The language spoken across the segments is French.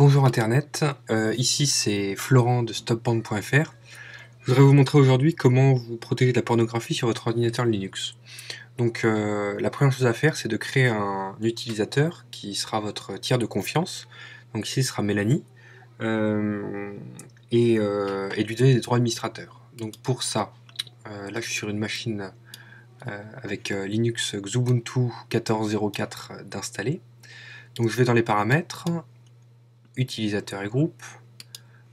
Bonjour Internet, ici c'est Florent de stopporn.fr. Je voudrais vous montrer aujourd'hui comment vous protéger de la pornographie sur votre ordinateur Linux. Donc la première chose à faire, c'est de créer un utilisateur qui sera votre tiers de confiance. Donc ici ce sera Mélanie, et de lui donner des droits administrateurs. Donc pour ça, là je suis sur une machine avec Linux Xubuntu 14.04 d'installer. Donc je vais dans les paramètres, utilisateur et groupe,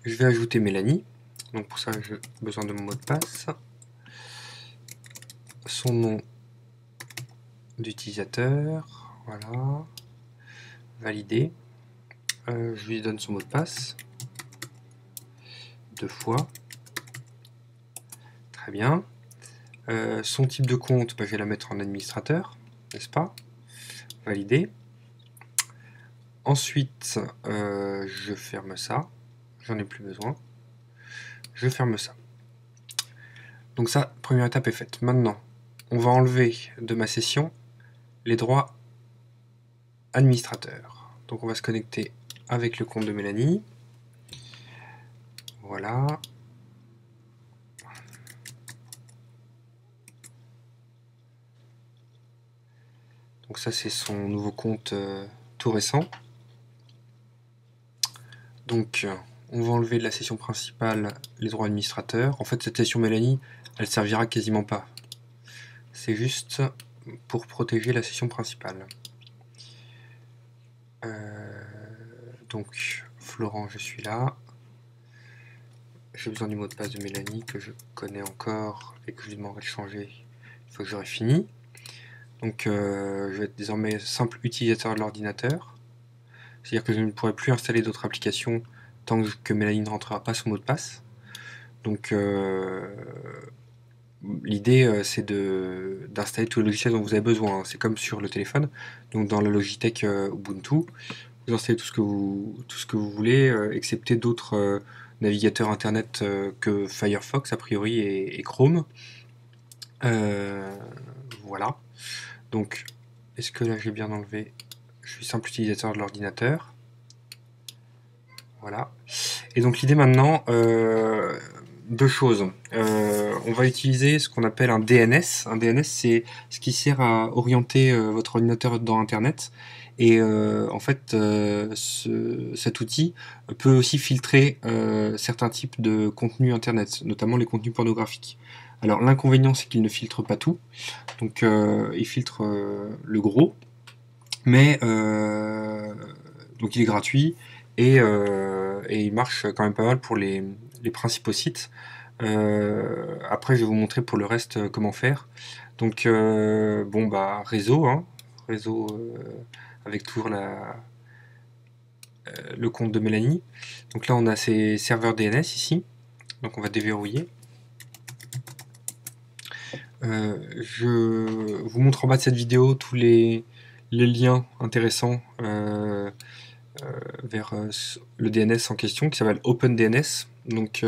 je vais ajouter Mélanie, donc pour ça j'ai besoin de mon mot de passe, son nom d'utilisateur, voilà, valider, je lui donne son mot de passe, 2 fois, très bien, son type de compte, je vais la mettre en administrateur, n'est-ce pas, valider, ensuite je ferme ça, j'en ai plus besoin, je ferme ça. Donc ça, première étape est faite. Maintenant, on va enlever de ma session les droits administrateurs. Donc on va se connecter avec le compte de Mélanie. Voilà. Donc ça c'est son nouveau compte tout récent. Donc on va enlever de la session principale les droits administrateurs. En fait cette session Mélanie, elle servira quasiment pas. C'est juste pour protéger la session principale. Donc Florent, je suis là. J'ai besoin du mot de passe de Mélanie que je connais encore et que je lui demanderai de changer une fois que j'aurai fini. Donc je vais être désormais simple utilisateur de l'ordinateur. C'est-à-dire que je ne pourrai plus installer d'autres applications tant que Mélanie ne rentrera pas son mot de passe. Donc l'idée c'est d'installer tous les logiciels dont vous avez besoin. C'est comme sur le téléphone. Donc dans la Logitech Ubuntu, vous installez tout ce que vous voulez, excepté d'autres navigateurs internet que Firefox a priori et Chrome. Voilà. Donc est-ce que là j'ai bien enlevé? Je suis simple utilisateur de l'ordinateur. Voilà. Et donc l'idée maintenant, deux choses. On va utiliser ce qu'on appelle un DNS. Un DNS, c'est ce qui sert à orienter votre ordinateur dans Internet. Et en fait, cet outil peut aussi filtrer certains types de contenus Internet, notamment les contenus pornographiques. Alors l'inconvénient, c'est qu'il ne filtre pas tout. Donc il filtre le gros. Mais donc il est gratuit et il marche quand même pas mal pour les principaux sites. Après je vais vous montrer pour le reste comment faire. Donc bon bah réseau, hein, réseau avec toujours le compte de Mélanie. Donc là on a ces serveurs DNS ici. Donc on va déverrouiller. Je vous montre en bas de cette vidéo tous les liens intéressants vers le DNS en question qui s'appelle OpenDNS. Donc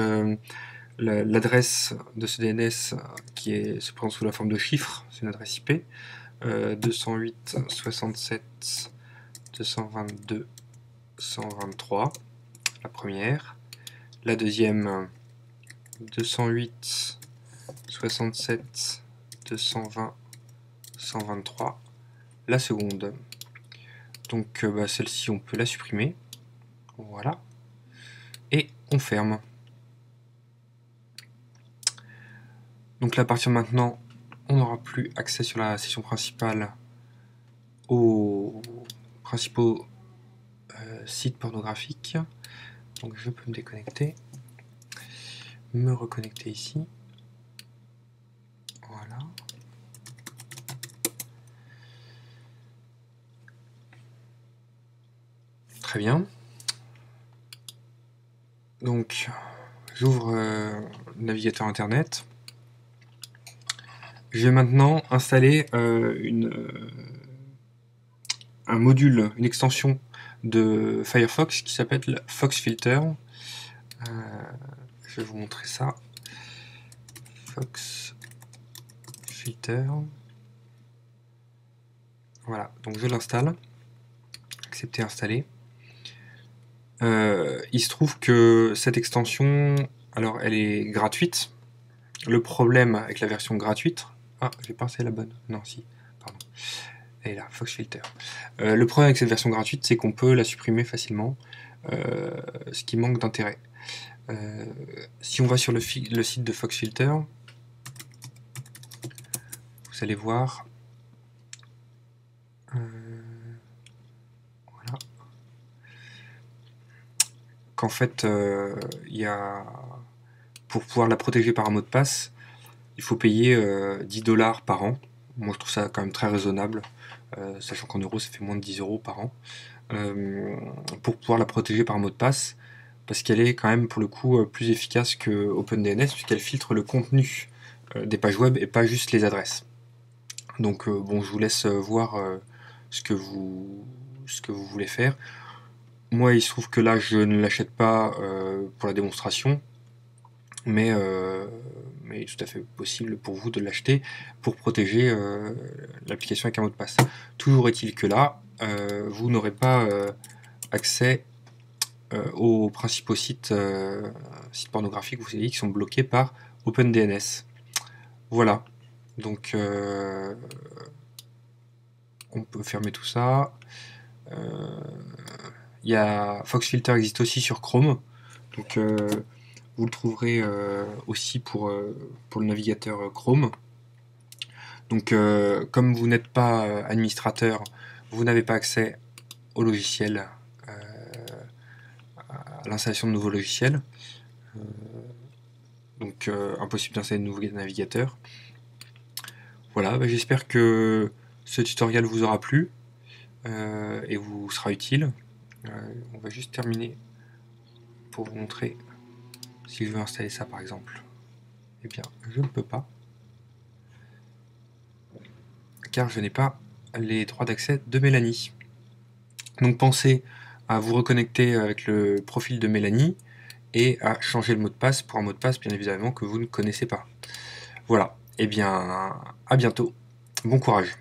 l'adresse de ce DNS se présente sous la forme de chiffres, c'est une adresse IP 208.67.222.123, la première. La deuxième 208.67.220.123, la seconde. Donc celle-ci on peut la supprimer, voilà, et on ferme. Donc là à partir de maintenant on n'aura plus accès sur la session principale aux principaux sites pornographiques. Donc je peux me déconnecter, me reconnecter ici, voilà. Très bien. Donc j'ouvre le navigateur internet. Je vais maintenant installer un module, une extension de Firefox qui s'appelle FoxFilter. Je vais vous montrer ça. FoxFilter. Voilà, donc je l'installe. Accepter, installer. Il se trouve que cette extension, alors elle est gratuite. Le problème avec la version gratuite... Ah, j'ai pensé la bonne. Non, si, pardon. Elle est là, FoxFilter. Le problème avec cette version gratuite, c'est qu'on peut la supprimer facilement, ce qui manque d'intérêt. Si on va sur le site de FoxFilter, vous allez voir... voilà. Qu'en fait, pour pouvoir la protéger par un mot de passe, il faut payer 10$ par an. Moi, je trouve ça quand même très raisonnable, sachant qu'en euros, ça fait moins de 10€ par an, pour pouvoir la protéger par un mot de passe, parce qu'elle est quand même, pour le coup, plus efficace que OpenDNS, puisqu'elle filtre le contenu des pages web et pas juste les adresses. Donc, bon, je vous laisse voir ce que vous voulez faire. Moi, il se trouve que là, je ne l'achète pas pour la démonstration, mais il est tout à fait possible pour vous de l'acheter pour protéger l'application avec un mot de passe. Toujours est-il que là, vous n'aurez pas accès aux principaux sites pornographiques, vous savez, qui sont bloqués par OpenDNS. Voilà, donc on peut fermer tout ça. FoxFilter existe aussi sur Chrome, donc vous le trouverez aussi pour le navigateur Chrome. Donc comme vous n'êtes pas administrateur, vous n'avez pas accès au logiciel, à l'installation de nouveaux logiciels. Donc impossible d'installer de nouveaux navigateurs. Voilà, j'espère que ce tutoriel vous aura plu et vous sera utile. On va juste terminer pour vous montrer si je veux installer ça par exemple. Eh bien, je ne peux pas, car je n'ai pas les droits d'accès de Mélanie. Donc pensez à vous reconnecter avec le profil de Mélanie et à changer le mot de passe pour un mot de passe bien évidemment que vous ne connaissez pas. Voilà, et bien à bientôt, bon courage.